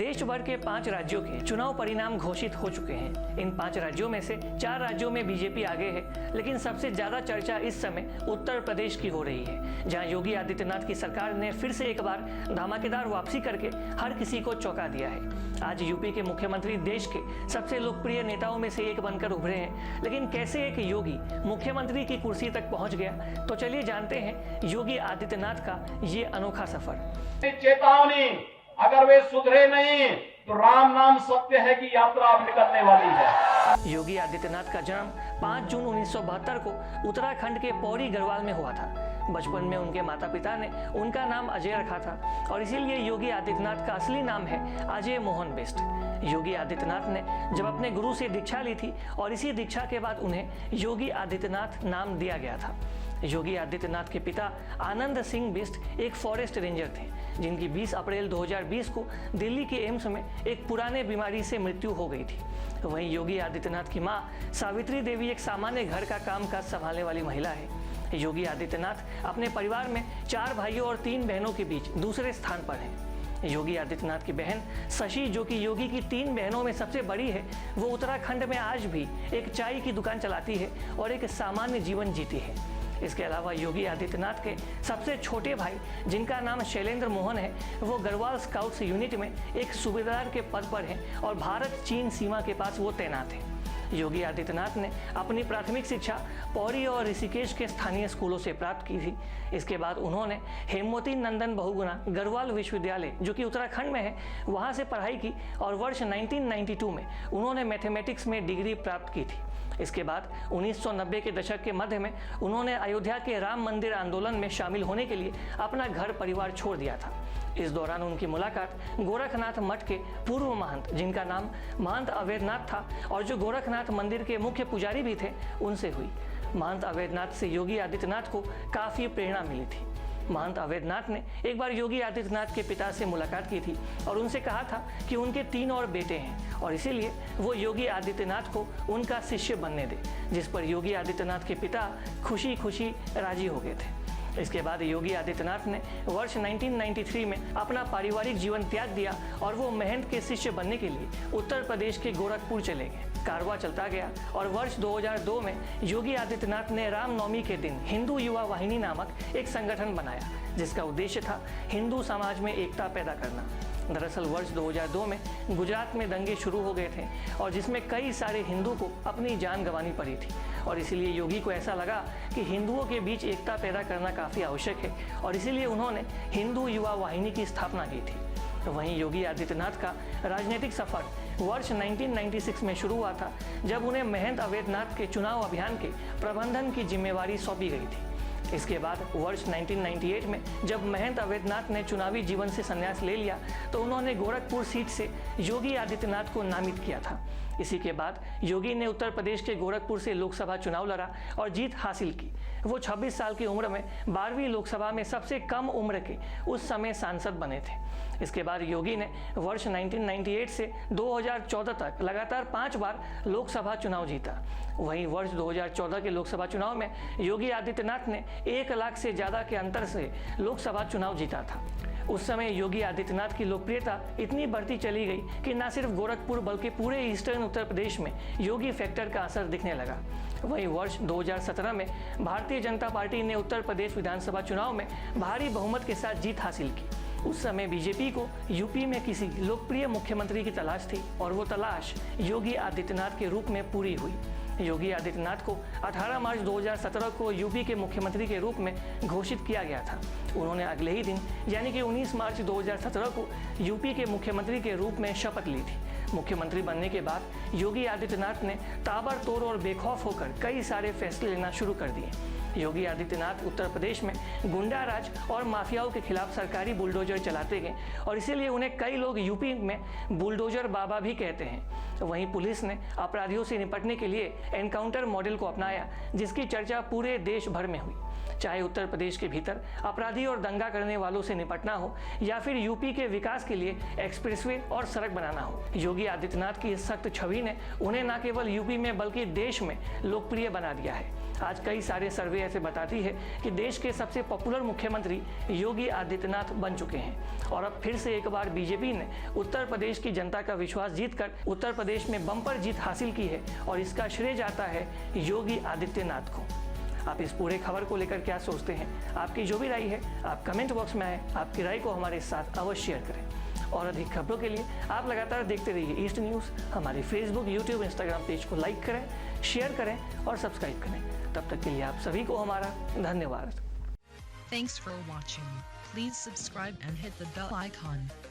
देश भर के 5 राज्यों के चुनाव परिणाम घोषित हो चुके हैं। इन 5 राज्यों में से 4 राज्यों में बीजेपी आगे है, लेकिन सबसे ज्यादा चर्चा इस समय उत्तर प्रदेश की हो रही है, जहां योगी आदित्यनाथ की सरकार ने फिर से एक बार धमाकेदार वापसी करके हर किसी को चौंका दिया है। आज यूपी के मुख्यमंत्री देश के सबसे लोकप्रिय नेताओं में से एक बनकर उभरे हैं, लेकिन कैसे एक योगी मुख्यमंत्री की कुर्सी तक पहुंच गया, तो चलिए जानते हैं योगी आदित्यनाथ का ये अनोखा सफर। चेतावनी, अगर वे सुधरे नहीं तो राम नाम सत्य है कि यात्रा अब निकलने वाली है। योगी आदित्यनाथ का जन्म 5 जून 1972 को उत्तराखंड के पौड़ी गढ़वाल में हुआ था। बचपन में उनके माता पिता ने उनका नाम अजय रखा था और इसीलिए योगी आदित्यनाथ का असली नाम है अजय मोहन बिष्ट। योगी आदित्यनाथ ने जब अपने गुरु से दीक्षा ली थी और इसी दीक्षा के बाद उन्हें योगी आदित्यनाथ नाम दिया गया था। योगी आदित्यनाथ के पिता आनंद सिंह बिष्ट एक फॉरेस्ट रेंजर थे, जिनकी 20 अप्रैल 2020 को दिल्ली के एम्स में एक पुराने बीमारी से मृत्यु हो गई थी। वहीं योगी आदित्यनाथ की मां सावित्री देवी एक सामान्य घर का कामकाज संभालने वाली महिला है। योगी आदित्यनाथ अपने परिवार में 4 भाइयों और 3 बहनों के बीच दूसरे स्थान पर हैं। योगी आदित्यनाथ की बहन शशि, जो कि योगी की 3 बहनों में सबसे बड़ी है, वो उत्तराखंड में आज भी एक चाय की दुकान चलाती है और एक सामान्य जीवन जीती है। इसके अलावा योगी आदित्यनाथ के सबसे छोटे भाई, जिनका नाम शैलेंद्र मोहन है, वो गढ़वाल स्काउट्स यूनिट में एक सूबेदार के पद पर हैं और भारत चीन सीमा के पास वो तैनात हैं। योगी आदित्यनाथ ने अपनी प्राथमिक शिक्षा पौड़ी और ऋषिकेश के स्थानीय स्कूलों से प्राप्त की थी। इसके बाद उन्होंने हेमवती नंदन बहुगुणा गढ़वाल विश्वविद्यालय, जो कि उत्तराखंड में है, वहां से पढ़ाई की और वर्ष 1992 में उन्होंने मैथमेटिक्स में डिग्री प्राप्त की थी। इसके बाद 1990 के दशक के मध्य में उन्होंने अयोध्या के राम मंदिर आंदोलन में शामिल होने के लिए अपना घर परिवार छोड़ दिया था। इस दौरान उनकी मुलाकात गोरखनाथ मठ के पूर्व महंत, जिनका नाम महंत अवैधनाथ था और जो गोरखनाथ मंदिर के मुख्य पुजारी भी थे, उनसे हुई। महंत अवैधनाथ से योगी आदित्यनाथ को काफ़ी प्रेरणा मिली थी। महंत अवैधनाथ ने एक बार योगी आदित्यनाथ के पिता से मुलाकात की थी और उनसे कहा था कि उनके 3 और बेटे हैं और इसीलिए वो योगी आदित्यनाथ को उनका शिष्य बनने दे, जिस पर योगी आदित्यनाथ के पिता खुशी खुशी राजी हो गए थे। इसके बाद योगी आदित्यनाथ ने वर्ष 1993 में अपना पारिवारिक जीवन त्याग दिया और वो महंत के शिष्य बनने के लिए उत्तर प्रदेश के गोरखपुर चले गए। कारवां चलता गया और वर्ष 2002 में योगी आदित्यनाथ ने रामनवमी के दिन हिंदू युवा वाहिनी नामक एक संगठन बनाया, जिसका उद्देश्य था हिंदू समाज में एकता पैदा करना। दरअसल वर्ष 2002 में गुजरात में दंगे शुरू हो गए थे और जिसमें कई सारे हिंदू को अपनी जान गंवानी पड़ी थी और इसीलिए योगी को ऐसा लगा कि हिंदुओं के बीच एकता पैदा करना काफ़ी आवश्यक है और इसीलिए उन्होंने हिंदू युवा वाहिनी की स्थापना की थी। वहीं योगी आदित्यनाथ का राजनीतिक सफर वर्ष 1996 में शुरू हुआ था, जब उन्हें महंत अवैधनाथ के चुनाव अभियान के प्रबंधन की जिम्मेवारी सौंपी गई थी। इसके बाद वर्ष 1998 में जब महंत अवैधनाथ ने चुनावी जीवन से संन्यास ले लिया, तो उन्होंने गोरखपुर सीट से योगी आदित्यनाथ को नामित किया था। इसी के बाद योगी ने उत्तर प्रदेश के गोरखपुर से लोकसभा चुनाव लड़ा और जीत हासिल की। वो 26 साल की उम्र में 12वीं लोकसभा में सबसे कम उम्र के उस समय सांसद बने थे। इसके बाद योगी ने वर्ष 1998 से 2014 तक लगातार 5 बार लोकसभा चुनाव जीता। वहीं वर्ष 2014 के लोकसभा चुनाव में योगी आदित्यनाथ ने 1 लाख से ज़्यादा के अंतर से लोकसभा चुनाव जीता था। उस समय योगी आदित्यनाथ की लोकप्रियता इतनी बढ़ती चली गई कि न सिर्फ गोरखपुर बल्कि पूरे ईस्टर्न उत्तर प्रदेश में योगी फैक्टर का असर दिखने लगा। वहीं वर्ष 2017 में भारतीय जनता पार्टी ने उत्तर प्रदेश विधानसभा चुनाव में भारी बहुमत के साथ जीत हासिल की। उस समय बीजेपी को यूपी में किसी लोकप्रिय मुख्यमंत्री की तलाश थी और वो तलाश योगी आदित्यनाथ के रूप में पूरी हुई। योगी आदित्यनाथ को 18 मार्च 2017 को यूपी के मुख्यमंत्री के रूप में घोषित किया गया था। उन्होंने अगले ही दिन यानी कि 19 मार्च 2017 को यूपी के मुख्यमंत्री के रूप में शपथ ली थी। मुख्यमंत्री बनने के बाद योगी आदित्यनाथ ने ताबड़तोड़ और बेखौफ होकर कई सारे फैसले लेना शुरू कर दिए। योगी आदित्यनाथ उत्तर प्रदेश में गुंडा राज और माफियाओं के खिलाफ सरकारी बुलडोजर चलाते गए और इसीलिए उन्हें कई लोग यूपी में बुलडोजर बाबा भी कहते हैं। वहीं पुलिस ने अपराधियों से निपटने के लिए एनकाउंटर मॉडल को अपनाया, जिसकी चर्चा पूरे देश भर में हुई। चाहे उत्तर प्रदेश के भीतर अपराधी और दंगा करने वालों से निपटना हो या फिर यूपी के विकास के लिए एक्सप्रेसवे और सड़क बनाना हो। योगी आदित्यनाथ की इस सख्त छवि ने उन्हें न केवल यूपी में बल्कि देश में लोकप्रिय बना दिया है। आज कई सारे सर्वे ऐसे बताती है कि देश के सबसे पॉपुलर मुख्यमंत्री योगी आदित्यनाथ बन चुके हैं और अब फिर से एक बार बीजेपी ने उत्तर प्रदेश की जनता का विश्वास जीतकर उत्तर प्रदेश में बम्पर जीत हासिल की है और इसका श्रेय जाता है योगी आदित्यनाथ को। आप इस पूरे खबर को लेकर क्या सोचते हैं? आपकी जो भी राय है आप कमेंट बॉक्स में आए, आपकी राय को हमारे साथ अवश्य शेयर करें और अधिक खबरों के लिए आप लगातार देखते रहिए ईस्ट न्यूज़। हमारी फेसबुक, यूट्यूब, इंस्टाग्राम पेज को लाइक करें, शेयर करें और सब्सक्राइब करें। तब तक के लिए आप सभी को हमारा धन्यवाद। Thanks for watching. Please subscribe and hit the bell icon.